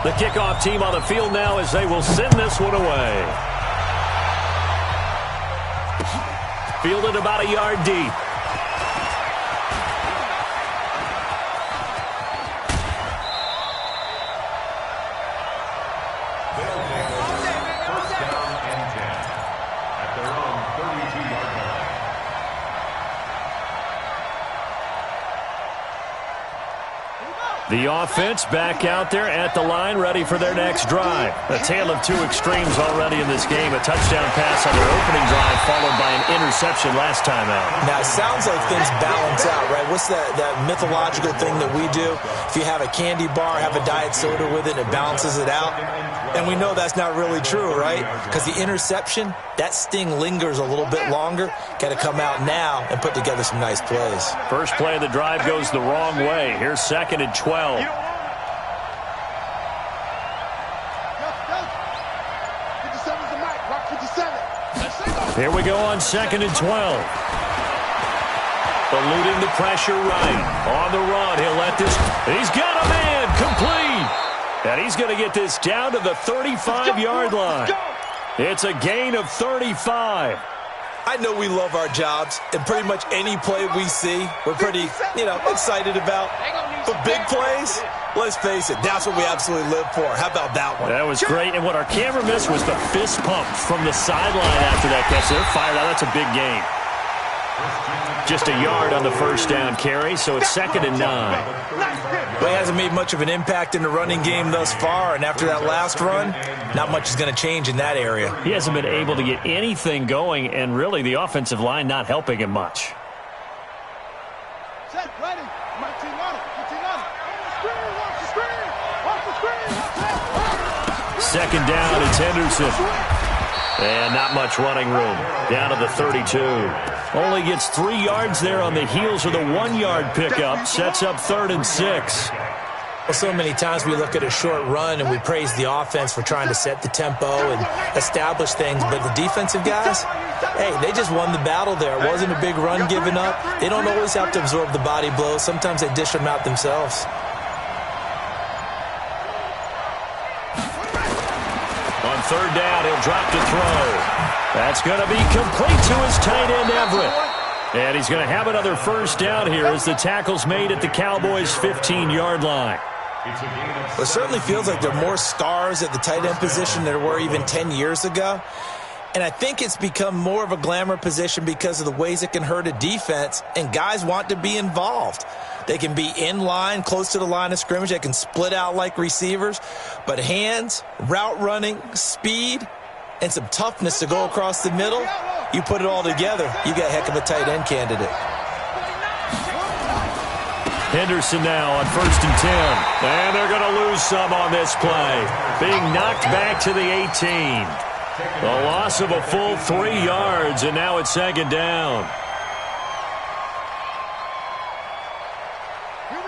The kickoff team on the field now as they will send this one away. Fielded about a yard deep. The offense back out there at the line, ready for their next drive. A tale of two extremes already in this game. A touchdown pass on their opening drive, followed by an interception last time out. Now, it sounds like things balance out, right? What's that mythological thing that we do? If you have a candy bar, have a diet soda with it, it balances it out. And we know that's not really true, right? Because the interception, that sting lingers a little bit longer. Got to come out now and put together some nice plays. First play of the drive goes the wrong way. Here's 2nd and 12. Here we go on 2nd and 12. Eluding the pressure right. On the run, he'll let this. He's got a man complete. And he's going to get this down to the 35-yard line. It's a gain of 35. I know we love our jobs, and pretty much any play we see, we're pretty, excited about. But big plays, let's face it, that's what we absolutely live for. How about that one? That was great, and what our camera missed was the fist pump from the sideline after that catch. They're fired out. That's a big gain. Just a yard on the first down carry, so it's 2nd and 9. Well, he hasn't made much of an impact in the running game thus far, and after that last run, not much is going to change in that area. He hasn't been able to get anything going, and really the offensive line not helping him much. Set, ready. My team on it. Your team on it. Watch the screen. Watch the screen. 2nd down, it's Henderson. And not much running room. Down to the 32. Only gets 3 yards there on the heels of the 1-yard pickup. Sets up 3rd and 6. Well, so many times we look at a short run and we praise the offense for trying to set the tempo and establish things. But the defensive guys, hey, they just won the battle there. It wasn't a big run given up. They don't always have to absorb the body blows. Sometimes they dish them out themselves. On 3rd down, he'll drop to throw. That's going to be complete to his tight end, Everett. And he's going to have another first down here as the tackle's made at the Cowboys' 15-yard line. Well, it certainly feels like there are more stars at the tight end position than there were even 10 years ago. And I think it's become more of a glamour position because of the ways it can hurt a defense, and guys want to be involved. They can be in line, close to the line of scrimmage. They can split out like receivers. But hands, route running, speed, and some toughness to go across the middle, you put it all together, you got a heck of a tight end candidate. Henderson now on 1st and 10. And they're going to lose some on this play. Being knocked back to the 18. The loss of a full 3 yards, and now it's 2nd down.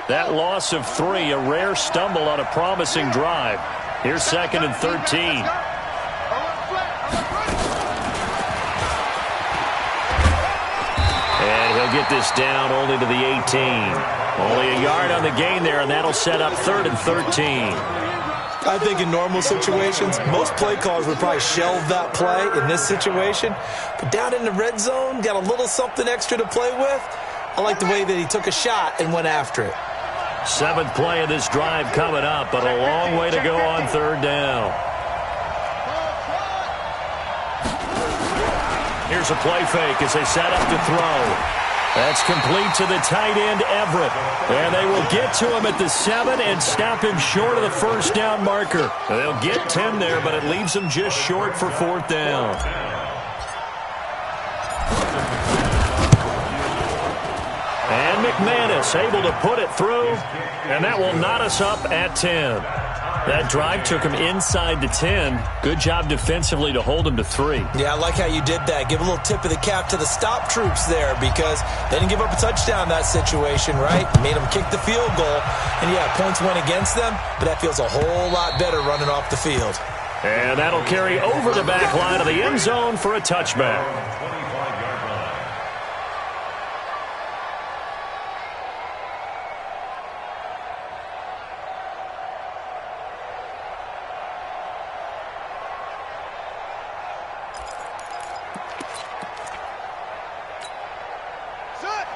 That loss of 3, a rare stumble on a promising drive. Here's 2nd and 13. And he'll get this down only to the 18. Only a yard on the gain there, and that'll set up 3rd and 13. I think in normal situations, most play callers would probably shelve that play in this situation. But down in the red zone, got a little something extra to play with. I like the way that he took a shot and went after it. 7th play of this drive coming up, but a long way to go on 3rd down. Here's a play fake as they set up to throw. That's complete to the tight end, Everett. And they will get to him at the 7 and stop him short of the first down marker. They'll get 10 there, but it leaves him just short for 4th down. And McManus able to put it through, and that will knot us up at 10. That drive took him inside the 10. Good job defensively to hold him to 3. Yeah, I like how you did that. Give a little tip of the cap to the stop troops there because they didn't give up a touchdown in that situation, right? Made them kick the field goal. And, yeah, points went against them, but that feels a whole lot better running off the field. And that'll carry over the back line of the end zone for a touchback.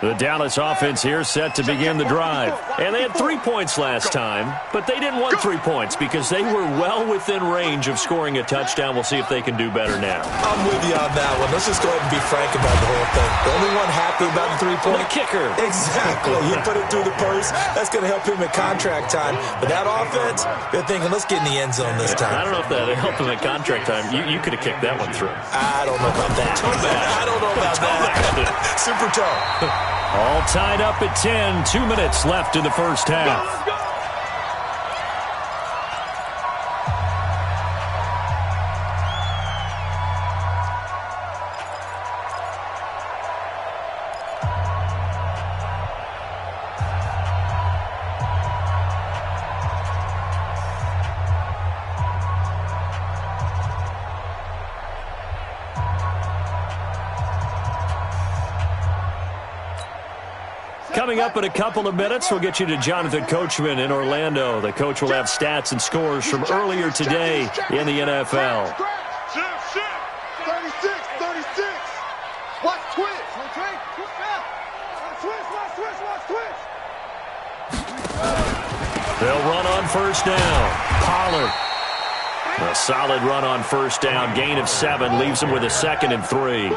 The Dallas offense here set to begin the drive. And they had 3 points last time, but they didn't want 3 points because they were well within range of scoring a touchdown. We'll see if they can do better now. I'm with you on that one. Let's just go ahead and be frank about the whole thing. The only one happy about the 3-point? The kicker. Exactly. He put it through the post. That's going to help him at contract time. But that offense, they're thinking, let's get in the end zone this time. I don't know if that helped him at contract time. You could have kicked that one through. I don't know about that. I don't know about that. Super toe. All tied up at 10. 2 minutes left in the first half. Coming up in a couple of minutes, we'll get you to Jonathan Coachman in Orlando. The coach will have stats and scores from earlier today in the NFL. 36, 36. Watch twitch. Watch twitch. They'll run on first down. Pollard. A solid run on first down. Gain of 7 leaves him with a 2nd and 3.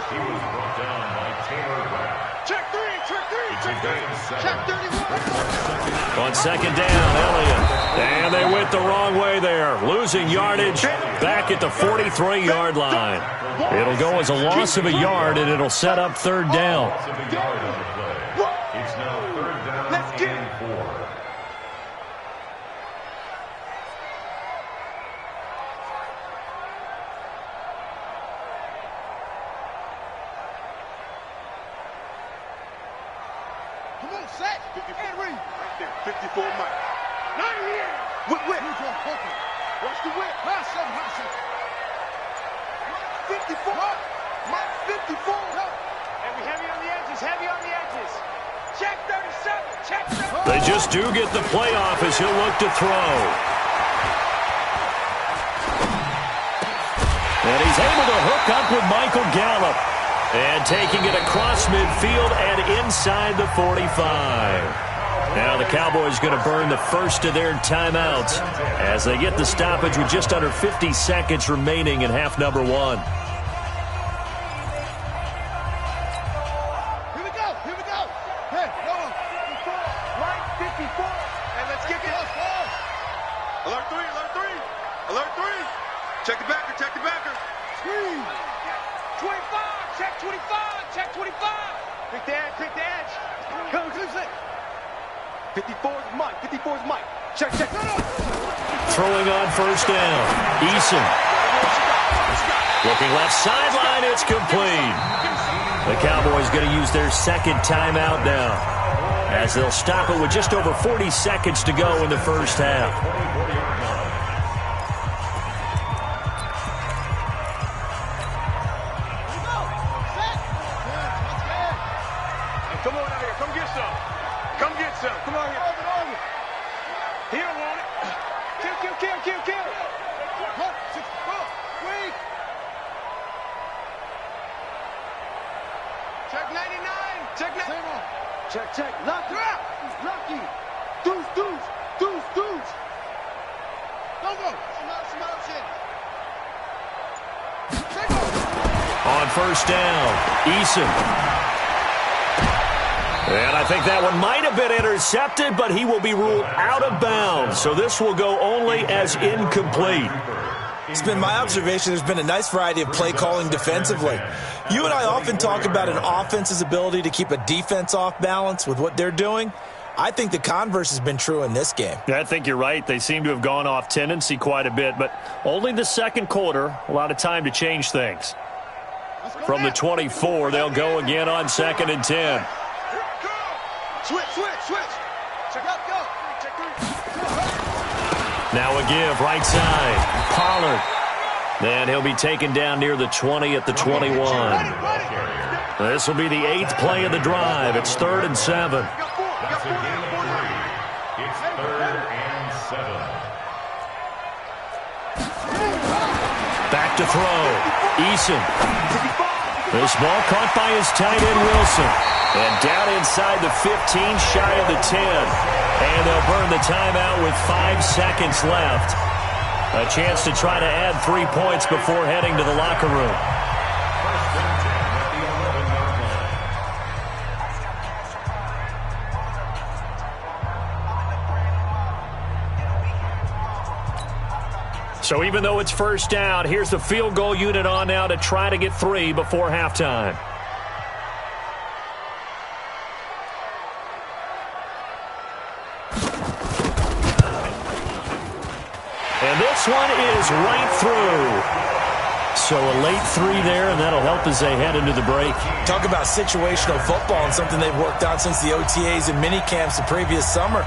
Check 31. On second down, Elliott. And they went the wrong way there. Losing yardage back at the 43-yard line. It'll go as a loss of a yard, and it'll set up 3rd down. It's now 3rd down. Let's get it. Come on, set. And read. Right there. 54 Mike. Not here. Whip. Watch the whip. High 54. Mike 54. Heavy on the edges. Check 37. Check 37. They just do get the playoff as he'll look to throw. And he's able to hook up with Michael Gallup. And taking it across midfield and inside the 45. Now the Cowboys going to burn the first of their timeouts as they get the stoppage with just under 50 seconds remaining in half number 1. Here we go. Hey, go on. 54. Right, 54. And let's get this. Alert 3. Check the backer. Screen. 25. Check 25. Pick the edge. Come, who's it? 54 is Mike. Check. Throwing on first down. Eason. Looking left sideline. It's complete. The Cowboys going to use their 2nd timeout now, as they'll stop it with just over 40 seconds to go in the first half. Come on out here. Come get some. Come on here. He don't want it. Kill. Wait. Check 99. Check. Lock her out. Lucky. Deuce. Go. On first down, Eason. And I think that one might have been intercepted, but he will be ruled out of bounds. So this will go only as incomplete. It's been my observation there's been a nice variety of play calling defensively. You and I often talk about an offense's ability to keep a defense off balance with what they're doing. I think the converse has been true in this game. I think you're right. They seem to have gone off tendency quite a bit, but only the second quarter, a lot of time to change things. From the 24, they'll go again on 2nd and 10. Switch. Check out, go. Check 3. Now a give, right side. Pollard. Then he'll be taken down near the 20 at the 21. This will be the 8th play of the drive. It's 3rd and 7. It's 3rd and 7. Back to throw. Eason. This ball caught by his tight end, Wilson. And down inside the 15, shy of the 10. And they'll burn the timeout with 5 seconds left. A chance to try to add 3 points before heading to the locker room. So even though it's first down, here's the field goal unit on now to try to get 3 before halftime. And this one is right through. So a late 3 there, and that'll help as they head into the break. Talk about situational football and something they've worked on since the OTAs and mini camps the previous summer.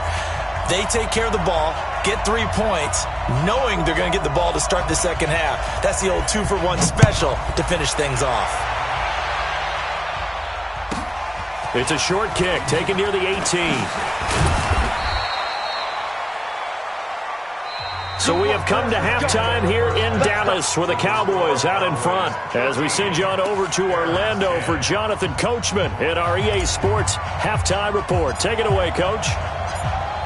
They take care of the ball, get 3 points, knowing they're going to get the ball to start the second half. That's the old 2-for-1 special to finish things off. It's a short kick, taken near the 18. So we have come to halftime here in Dallas with the Cowboys out in front. As we send you on over to Orlando for Jonathan Coachman at our EA Sports Halftime Report. Take it away, Coach.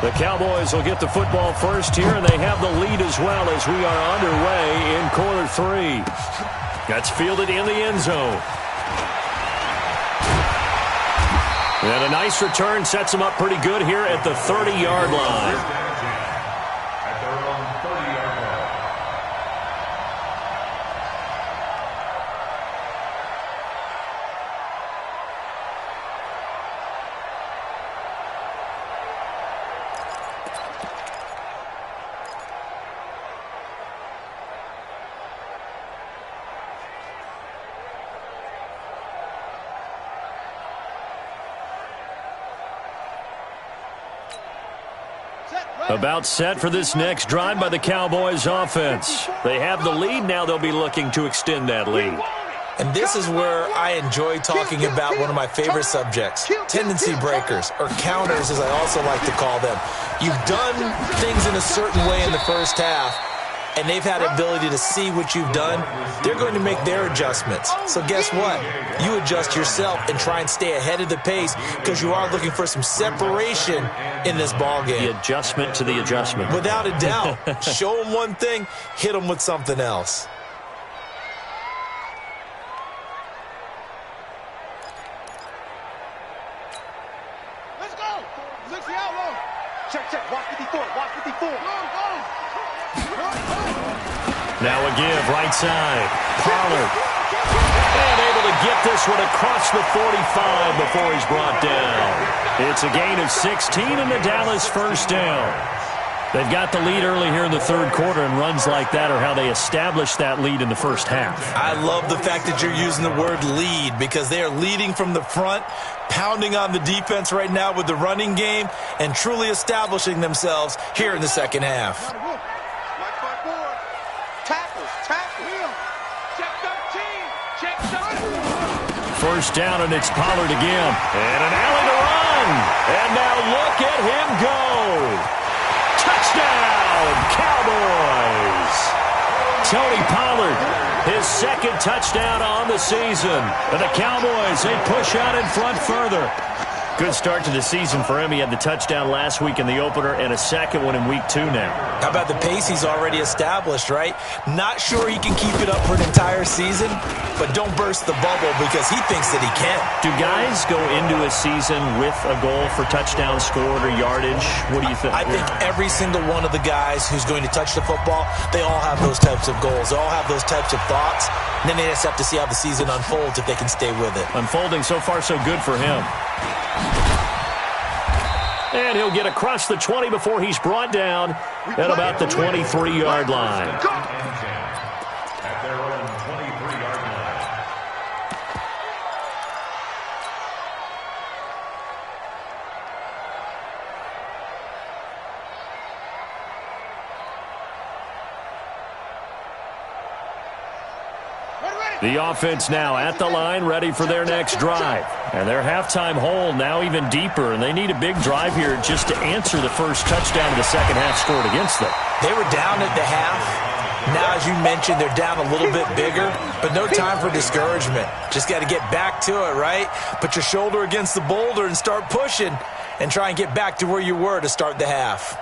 The Cowboys will get the football first here, and they have the lead as well as we are underway in quarter 3. That's fielded in the end zone. And a nice return sets them up pretty good here at the 30-yard line. About set for this next drive by the Cowboys offense. They have the lead. Now they'll be looking to extend that lead. And this is where I enjoy talking about one of my favorite subjects, tendency breakers, or counters as I also like to call them. You've done things in a certain way in the first half, and they've had the ability to see what you've done. They're going to make their adjustments. So guess what? You adjust yourself and try and stay ahead of the pace because you are looking for some separation in this ball game. The adjustment to the adjustment. Without a doubt. Show them one thing, hit them with something else. Let's go. Let's see how long. Check. Watch 54. Watch 54. Now a give, right side. Pollard. And able to get this one across the 45 before he's brought down. It's a gain of 16 and the Dallas first down. They've got the lead early here in the third quarter, and runs like that are how they establish that lead in the first half. I love the fact that you're using the word lead because they are leading from the front, pounding on the defense right now with the running game, and truly establishing themselves here in the second half. First down, and it's Pollard again. And an alley to run. And now look at him go. Touchdown, Cowboys. Tony Pollard, his second touchdown on the season. And the Cowboys, they push out in front further. Good start to the season for him. He had the touchdown last week in the opener and a second one in week 2 now. How about the pace he's already established, right? Not sure he can keep it up for an entire season, but don't burst the bubble because he thinks that he can. Do guys go into a season with a goal for touchdown scored or yardage? What do you think? I think every single one of the guys who's going to touch the football, they all have those types of goals. They all have those types of thoughts. And then they just have to see how the season unfolds if they can stay with it. Unfolding so far so good for him. And he'll get across the 20 before he's brought down at about the 23-yard line. The offense now at the line, ready for their next drive. And their halftime hole now even deeper, and they need a big drive here just to answer the first touchdown of the second half scored against them. They were down at the half, Now, as you mentioned, they're down a little bit bigger, but no time for discouragement. Just got to get back to it, right? Put your shoulder against the boulder and start pushing and try and get back to where you were to start the half.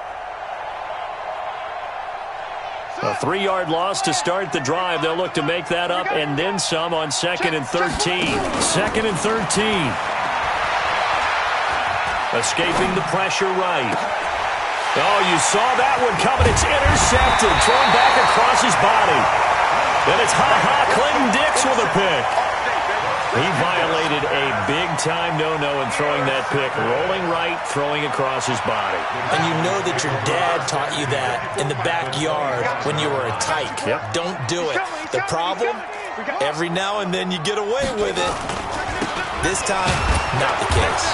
A 3-yard loss to start the drive. They'll look to make that up and then some on 2nd and 13. 2nd and 13. Escaping the pressure right. Oh, you saw that one coming. It's intercepted. Thrown back across his body. Then it's Clinton Dix with a pick. He violated a big-time no-no in throwing that pick. Rolling right, throwing across his body. And you know that your dad taught you that in the backyard when you were a tyke. Yep. Don't do it. The problem, every now and then you get away with it. This time, not the case.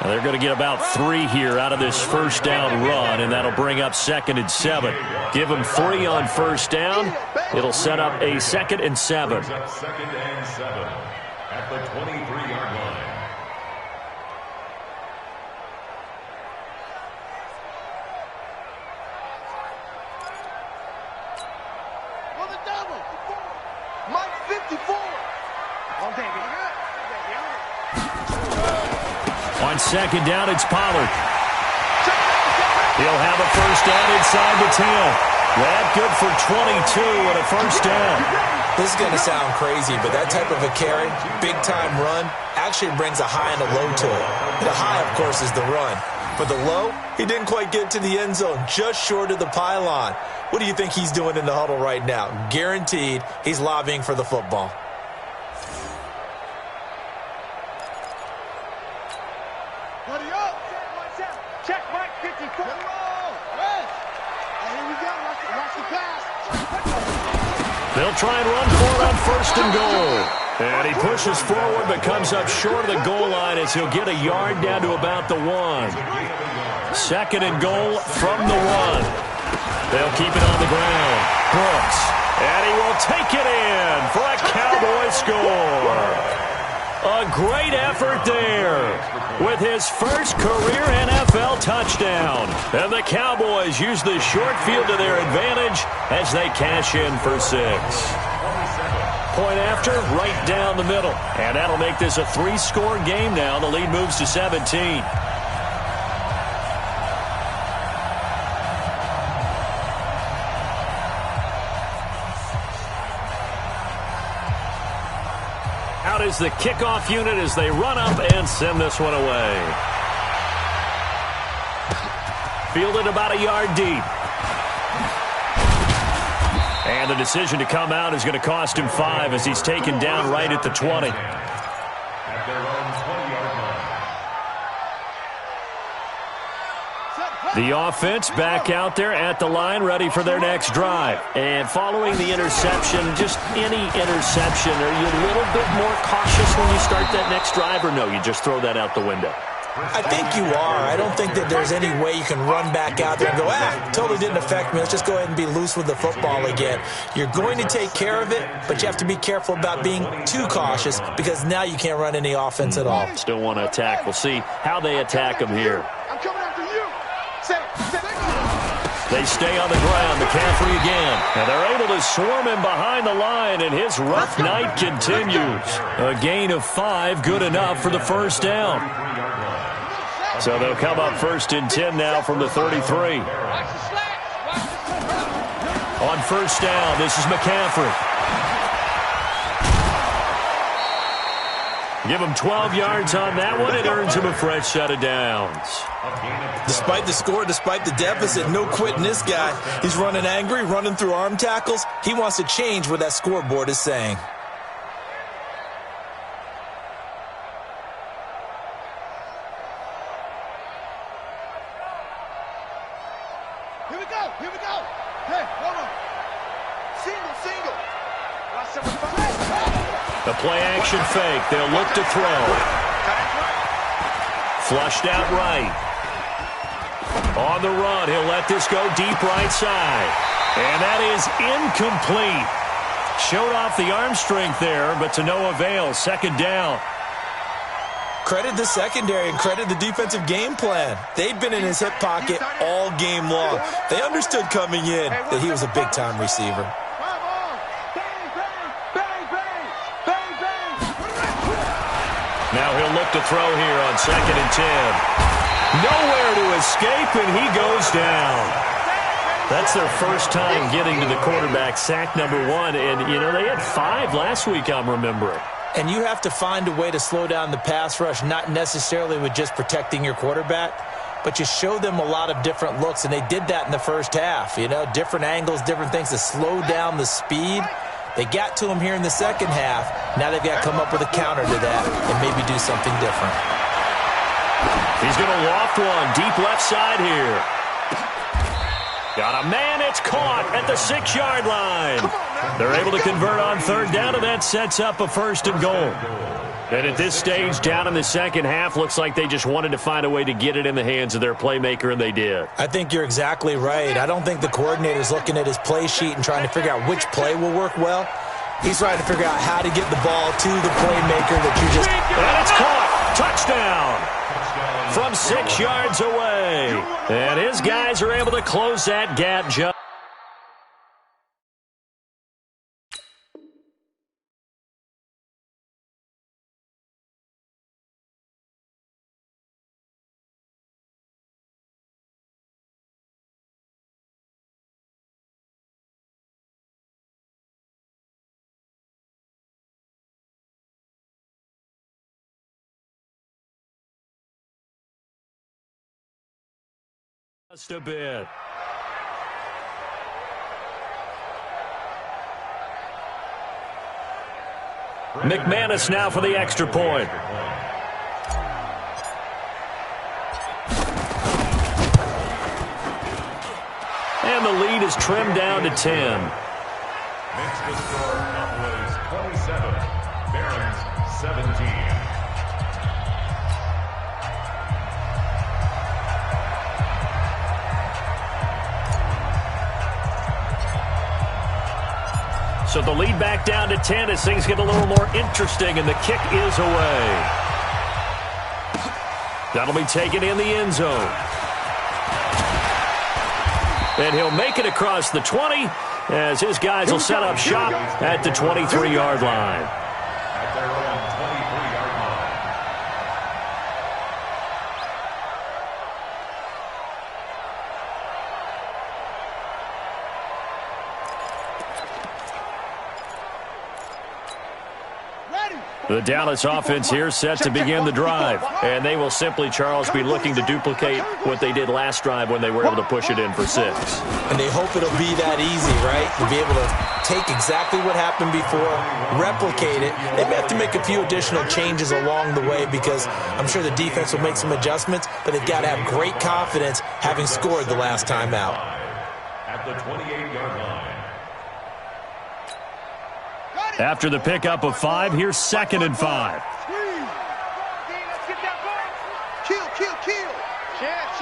Now they're going to get about 3 here out of this first down run, and that'll bring up 2nd and 7. Give them 3 on first down. It'll set up a 2nd and 7. 2nd and 7 at the 23-yard line. For the double. Mike 54. On baby. On 2nd down, it's Pollard. He'll have a first down inside the 10. That good for 22 and a first down. This is going to sound crazy, but that type of a carry, big-time run, actually brings a high and a low to it. The high, of course, is the run. For the low, he didn't quite get to the end zone, just short of the pylon. What do you think he's doing in the huddle right now? Guaranteed he's lobbying for the football. Check Mike 54. Here we go. Watch the pass. They'll try and run for it on 1st and goal. And he pushes forward but comes up short of the goal line as he'll get a yard down to about the 1. 2nd and goal from the 1. They'll keep it on the ground. Brooks. And he will take it in for a Cowboy score. A great effort there with his first career NFL touchdown. And the Cowboys use the short field to their advantage as they cash in for 6. Point after, right down the middle. And that'll make this a 3-score game now. The lead moves to 17. Out is the kickoff unit as they run up and send this one away. Fielded about a yard deep. And the decision to come out is going to cost him 5 as he's taken down right at the 20. At their own 20-yard line. The offense back out there at the line, ready for their next drive. And following the interception, just any interception, are you a little bit more cautious when you start that next drive, or no, you just throw that out the window? I think you are. I don't think that there's any way you can run back out there and go, totally didn't affect me. Let's just go ahead and be loose with the football again. You're going to take care of it, but you have to be careful about being too cautious because now you can't run any offense at all. Still want to attack. We'll see how they attack him here. I'm coming after you. They stay on the ground. McCaffrey again. And they're able to swarm him behind the line, and his rough night continues. A gain of 5, good enough for the first down. So they'll come up 1st and 10 now from the 33. On first down, this is McCaffrey. Give him 12 yards on that one. It earns him a fresh set of downs. Despite the score, despite the deficit, no quitting this guy. He's running angry, running through arm tackles. He wants to change what that scoreboard is saying. Here we go. Here we go. Hey, hold on. Single. Watch that one. The play-action fake. They'll look to throw. Flushed out right. On the run, he'll let this go deep right side. And that is incomplete. Showed off the arm strength there, but to no avail. 2nd down. Credit the secondary and credit the defensive game plan. They've been in his hip pocket all game long. They understood coming in that he was a big-time receiver. Now he'll look to throw here on 2nd and 10. Nowhere to escape, and he goes down. That's their first time getting to the quarterback, sack number 1. And, you know, they had 5 last week, I'm remembering. And you have to find a way to slow down the pass rush, not necessarily with just protecting your quarterback, but you show them a lot of different looks, and they did that in the first half. You know, different angles, different things to slow down the speed. They got to him here in the second half. Now they've got to come up with a counter to that and maybe do something different. He's going to loft one deep left side here. Got a man, it's caught at the 6-yard line. They're able to convert on 3rd down, and that sets up a 1st and goal. And at this stage, down in the second half, looks like they just wanted to find a way to get it in the hands of their playmaker, and they did. I think you're exactly right. I don't think the coordinator's looking at his play sheet and trying to figure out which play will work well. He's trying to figure out how to get the ball to the playmaker that you just... And it's caught. Touchdown. From 6 yards away. And his guys are able to close that gap just. Just a bit. McManus now for the extra point. And the lead is trimmed down to 10. Makes the score Cowboys 27, Barons 17. So the lead back down to 10 as things get a little more interesting, and the kick is away. That'll be taken in the end zone. And he'll make it across the 20 as his guys will set up shop at the 23-yard line. At their own 23-yard line. The Dallas offense here set to begin the drive. And they will simply, Charles, be looking to duplicate what they did last drive when they were able to push it in for 6. And they hope it'll be that easy, right? To be able to take exactly what happened before, replicate it. They may have to make a few additional changes along the way because I'm sure the defense will make some adjustments, but they've got to have great confidence having scored the last time out. At the 28-yard line. After the pickup of 5, here's 2nd and 5. Let's get that ball. Kill. Chance.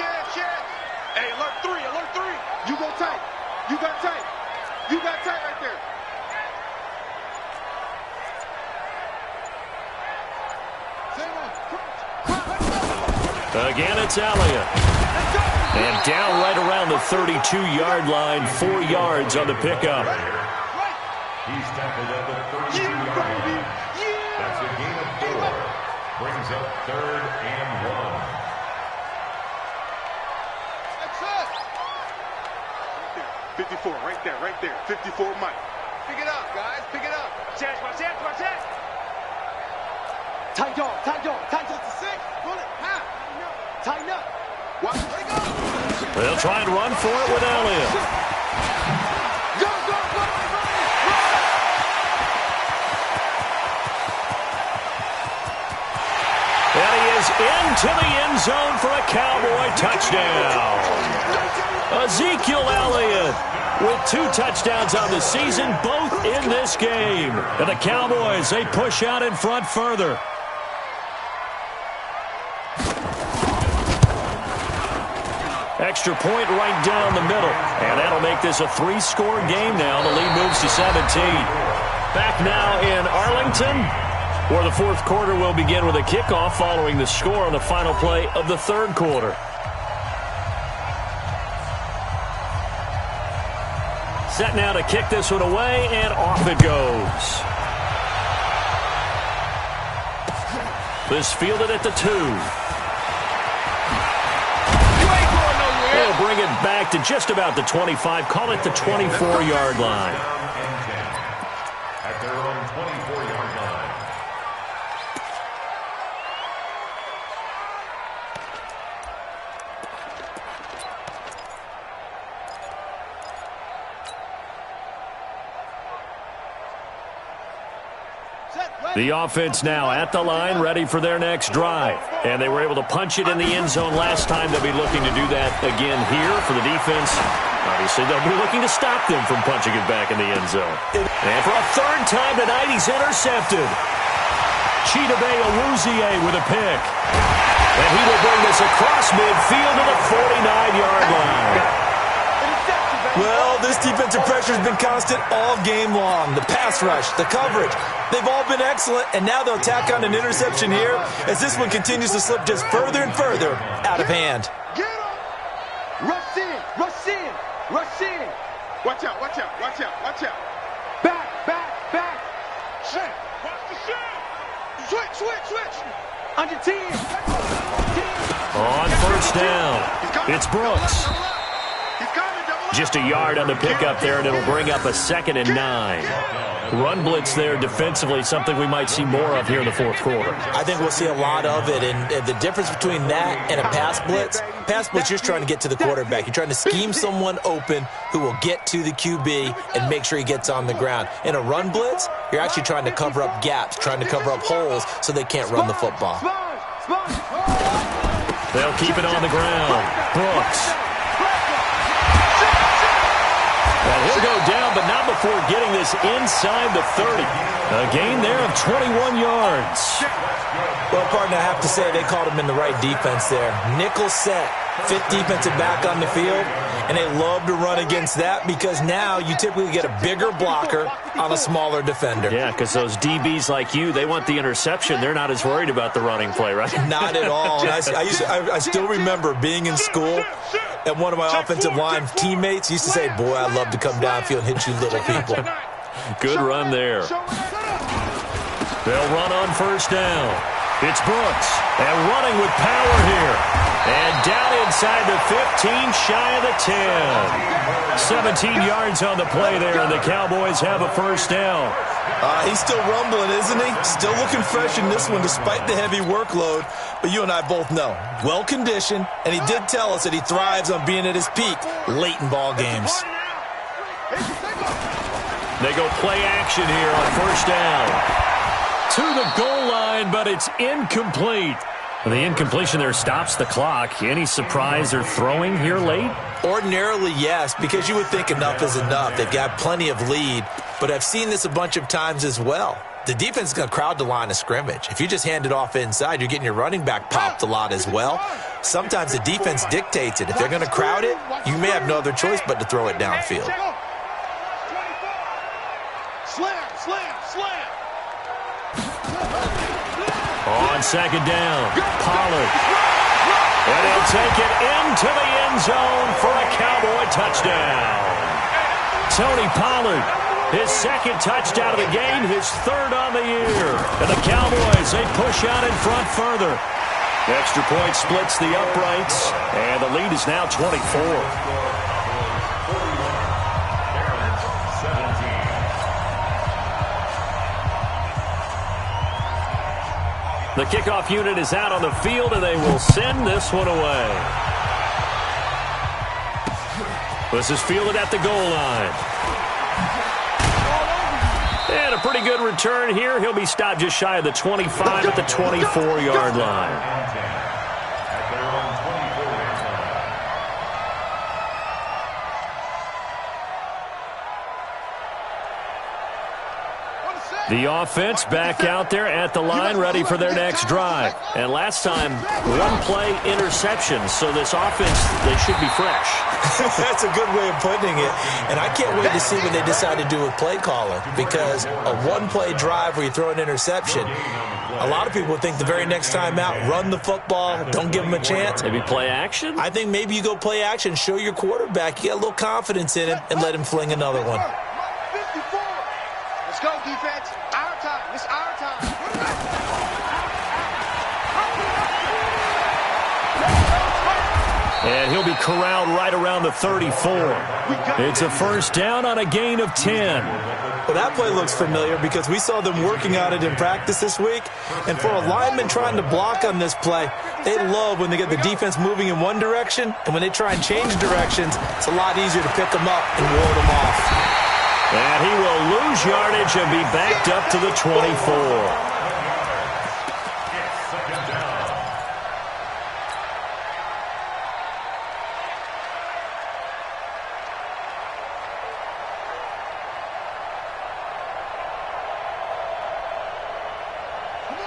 Hey, alert 3. You go tight. You got tight right there. Again, it's Elliott. And down right around the 32-yard line, 4 yards on the pickup. He's tackled at the 32-yard line. That's a gain of 4. Brings up 3rd and 1. That's it. 54, right there. 54, Mike. Pick it up, guys. Pick it up. Watch that. Tight dog. Tight to 6. Pull it. Tighten up. Watch it. Go. They'll try and run for it with Elliott. And he is into the end zone for a Cowboy touchdown. Ezekiel Elliott with 2 touchdowns on the season, both in this game. And the Cowboys, they push out in front further. Extra point right down the middle. And that'll make this a 3-score game now. The lead moves to 17. Back now in Arlington. Where the fourth quarter will begin with a kickoff following the score on the final play of the third quarter. Set now to kick this one away, and off it goes. This fielded at the 2. They'll bring it back to just about the 25. Call it the 24-yard line. At their own 24-yard line. The offense now at the line, ready for their next drive. And they were able to punch it in the end zone last time. They'll be looking to do that again here for the defense. Obviously, they'll be looking to stop them from punching it back in the end zone. And for a third time tonight, he's intercepted. Chidobe Awuzie with a pick. And he will bring this across midfield to the 49-yard line. Well, this defensive pressure has been constant all game long. The pass rush, the coverage, they've all been excellent, and now they'll tack on an interception here as this one continues to slip just further and further out of hand. Get him! Rush in, rush in, rush in. Watch out, watch out, watch out, watch out. Back, back, back. Shit, watch the shit. Switch, switch, switch. Under 10. On first down, it's Brooks. He's coming. Just a yard on the pickup there, and it'll bring up a 2nd and 9. Run blitz there defensively, something we might see more of here in the fourth quarter. I think we'll see a lot of it, and the difference between that and a pass blitz, you're trying to get to the quarterback. You're trying to scheme someone open who will get to the QB and make sure he gets on the ground. In a run blitz, you're actually trying to cover up gaps, trying to cover up holes so they can't run the football. They'll keep it on the ground. Brooks. And he'll go down, but not before getting this inside the 30. A gain there of 21 yards. Well, partner, I have to say they called him in the right defense there. Nickel set, fifth defensive back on the field, and they love to run against that because now you typically get a bigger blocker on a smaller defender. Yeah, because those DBs like you, they want the interception. They're not as worried about the running play, right? Not at all. And I still remember being in school, and one of my offensive line teammates used to say, boy, I'd love to come downfield and hit you little people. Good run there. They'll run on first down. It's Brooks, and running with power here. And down inside the 15, shy of the 10. 17 yards on the play there, and the Cowboys have a first down. He's still rumbling, isn't he? Still looking fresh in this one despite the heavy workload. But you and I both know, well-conditioned, and he did tell us that he thrives on being at his peak late in ball games. They go play action here on first down. To the goal line, but it's incomplete. The incompletion there stops the clock. Any surprise they're throwing here late? Ordinarily, yes, because you would think enough is enough. They've got plenty of lead, but I've seen this a bunch of times as well. The defense is going to crowd the line of scrimmage. If you just hand it off inside, you're getting your running back popped a lot as well. Sometimes the defense dictates it. If they're going to crowd it, you may have no other choice but to throw it downfield. Slam, slam, slam. On second down, Pollard. And he'll take it into the end zone for a Cowboy touchdown. Tony Pollard, his second touchdown of the game, his third on the year. And the Cowboys, they push out in front further. Extra point splits the uprights, and the lead is now 24. The kickoff unit is out on the field, and they will send this one away. This is fielded at the goal line. And a pretty good return here. He'll be stopped just shy of the 25 at the 24-yard line. The offense back out there at the line, ready for their next drive. And last time, one-play interception, so this offense, they should be fresh. That's a good way of putting it. And I can't wait to see what they decide to do with play calling, because a one-play drive where you throw an interception, a lot of people think the very next time out, run the football, don't give them a chance. Maybe play action? I think maybe you go play action, show your quarterback you got a little confidence in him, and let him fling another one. 54. Let's go, defense. Our time. It's our time. And he'll be corralled right around the 34. It's a first down on a gain of 10. Well, that play looks familiar because we saw them working on it in practice this week. And for a lineman trying to block on this play, they love when they get the defense moving in one direction. And when they try and change directions, it's a lot easier to pick them up and ward them off. And he will lose yardage and be backed up to the 24.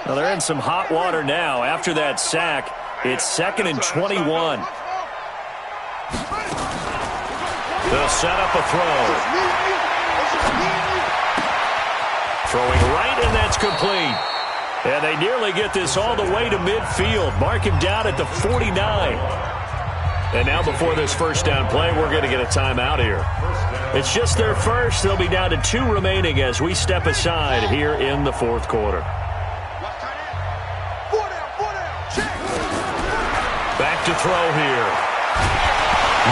Well, they're in some hot water now. After that sack, it's 2nd and 21. They'll set up a throw. Throwing right, and that's complete. And they nearly get this all the way to midfield. Mark him down at the 49. And now before this first down play, we're going to get a timeout here. It's just their first. They'll be down to 2 remaining as we step aside here in the fourth quarter. Back to throw here.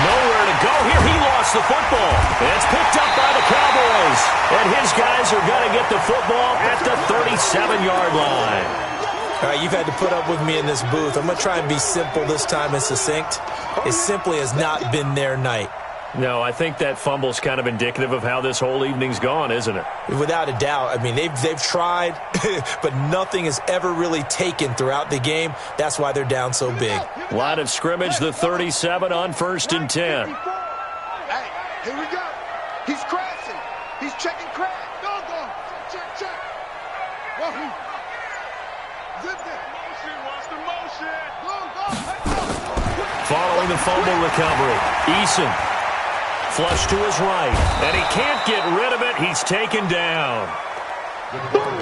Nowhere to go here. He lost the football. It's picked up by the Cowboys. And his guys are going to get the football at the 37-yard line. All right, you've had to put up with me in this booth. I'm going to try and be simple this time and succinct. It simply has not been their night. No, I think that fumble's kind of indicative of how this whole evening's gone, isn't it? Without a doubt. I mean, they've tried, but nothing has ever really taken throughout the game. That's why they're down so big. Line of scrimmage, the 37 on 1st and 10. Hey, here we go. He's crashing. He's checking crash. Go. Check. Whoa. Zip it. Motion. Watch the motion. Go. Following the fumble recovery, Eason. Flush to his right, and he can't get rid of it. He's taken down.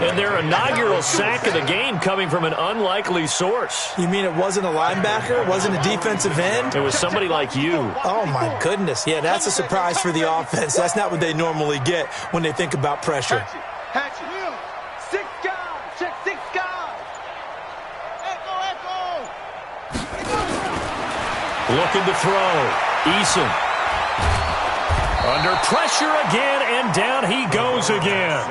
And their inaugural sack of the game coming from an unlikely source. You mean it wasn't a linebacker? It wasn't a defensive end? It was somebody like you. Oh, my goodness. Yeah, that's a surprise for the offense. That's not what they normally get when they think about pressure. Hatch it. 6 guys. Check 6 guys. Echo. Looking to throw. Eason. Under pressure again, and down he goes again.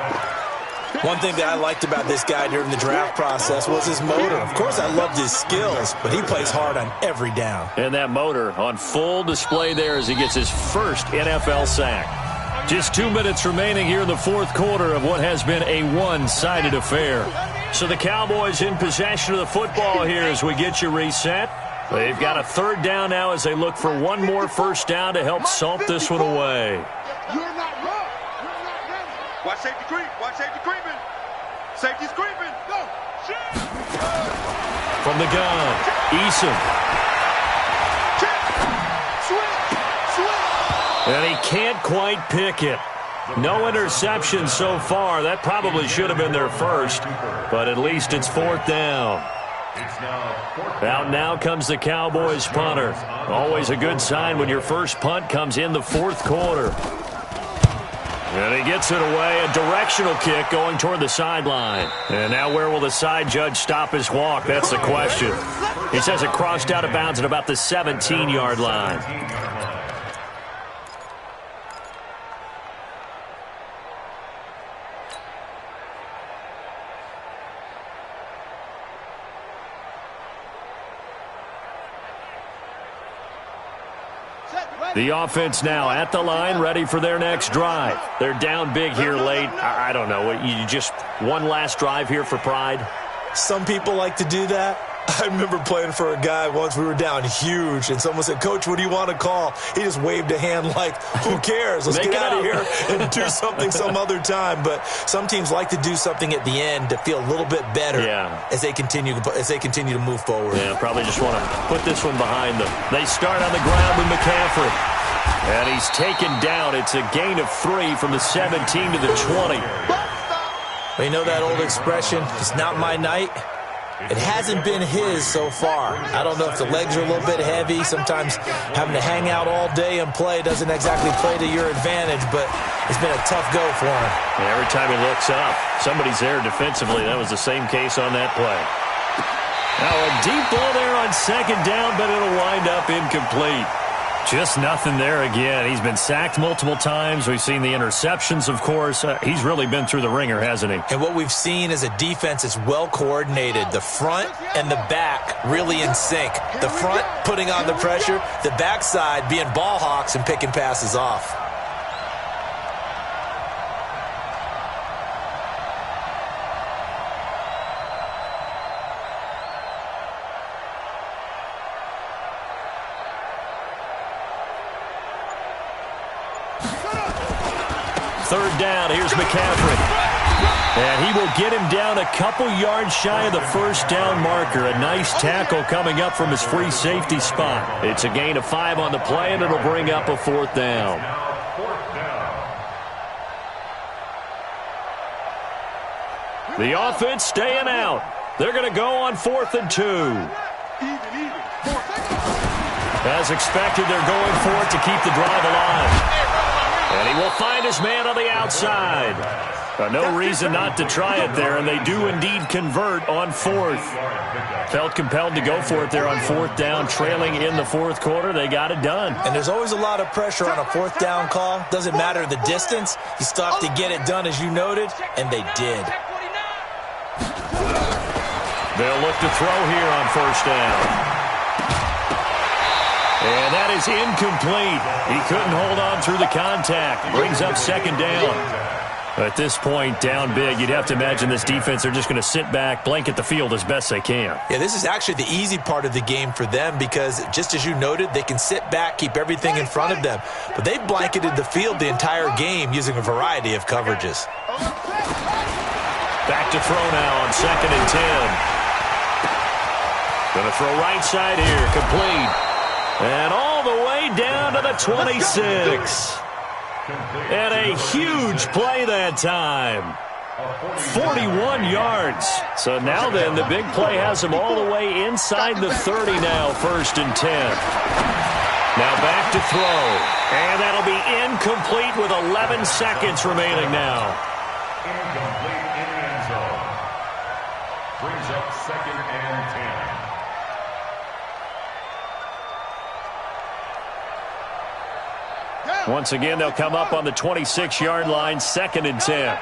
One thing that I liked about this guy during the draft process was his motor. Of course, I loved his skills, but he plays hard on every down. And that motor on full display there as he gets his first NFL sack. Just 2 minutes remaining here in the fourth quarter of what has been a one-sided affair. So the Cowboys in possession of the football here as we get you reset. They've got a 3rd down now as they look for one more first down to help salt this one away. You're not wrong. You're not ready. Watch safety creep. Watch safety creeping. Safety's creeping. Go. Shoot. From the gun, Eason. Switch. And he can't quite pick it. No interception so far. That probably should have been their first, but at least it's 4th down. Out now comes the Cowboys punter. Always a good sign when your first punt comes in the fourth quarter. And he gets it away. A directional kick going toward the sideline. And now where will the side judge stop his walk? That's the question. He says it crossed out of bounds at about the 17-yard line. The offense now at the line, ready for their next drive. They're down big here late. I don't know. You just one last drive here for pride? Some people like to do that. I remember playing for a guy once. We were down huge, and someone said, "Coach, what do you want to call?" He just waved a hand like, who cares? Let's get out of here and do something some other time. But some teams like to do something at the end to feel a little bit better as they continue to move forward. Yeah, probably just want to put this one behind them. They start on the ground with McCaffrey. And he's taken down. It's a gain of 3 from the 17 to the 20. You know that old expression, it's not my night? It hasn't been his so far. I don't know if the legs are a little bit heavy. Sometimes having to hang out all day and play doesn't exactly play to your advantage, but it's been a tough go for him. Yeah, every time he looks up, somebody's there defensively. That was the same case on that play. Now a deep ball there on second down, but it'll wind up incomplete. Just nothing there again. He's been sacked multiple times. We've seen the interceptions, of course. He's really been through the ringer, hasn't he? And what we've seen is a defense that's well coordinated. The front and the back really in sync. The front putting on the pressure, the backside being ball hawks and picking passes off. Third down, here's McCaffrey. And he will get him down a couple yards shy of the first down marker. A nice tackle coming up from his free safety spot. It's a gain of 5 on the play, and it'll bring up a 4th down. The offense staying out. They're going to go on 4th and 2. As expected, they're going for it to keep the drive alive. And he will find his man on the outside. No reason not to try it there, and they do indeed convert on 4th. Felt compelled to go for it there on 4th down, trailing in the 4th quarter. They got it done. And there's always a lot of pressure on a 4th down call. Doesn't matter the distance. You still have to get it done, as you noted, and they did. They'll look to throw here on 1st down. And that is incomplete. He couldn't hold on through the contact. Brings up 2nd down. At this point, down big, you'd have to imagine this defense, they're just going to sit back, blanket the field as best they can. Yeah, this is actually the easy part of the game for them because, just as you noted, they can sit back, keep everything in front of them. But they've blanketed the field the entire game using a variety of coverages. Back to throw now on 2nd and 10. Going to throw right side here, complete. And all the way down to the 26. And a huge play that time. 41 yards. So now then, the big play has him all the way inside the 30 now, 1st and 10. Now back to throw. And that'll be incomplete with 11 seconds remaining now. Incomplete in the end zone. Brings up 2nd and 10. Once again, they'll come up on the 26-yard line, 2nd and 10.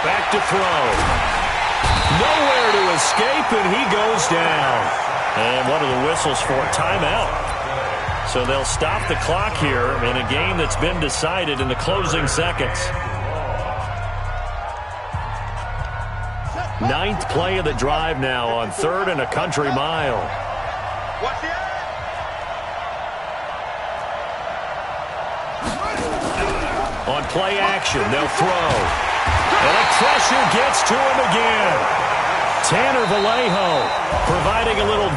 Back to throw. Nowhere to escape, and he goes down. And what are the whistles for? Timeout. So they'll stop the clock here in a game that's been decided in the closing seconds. 9th play of the drive now on 3rd and a country mile. On play action, they'll throw. And the pressure gets to him again. Tanner Vallejo providing a little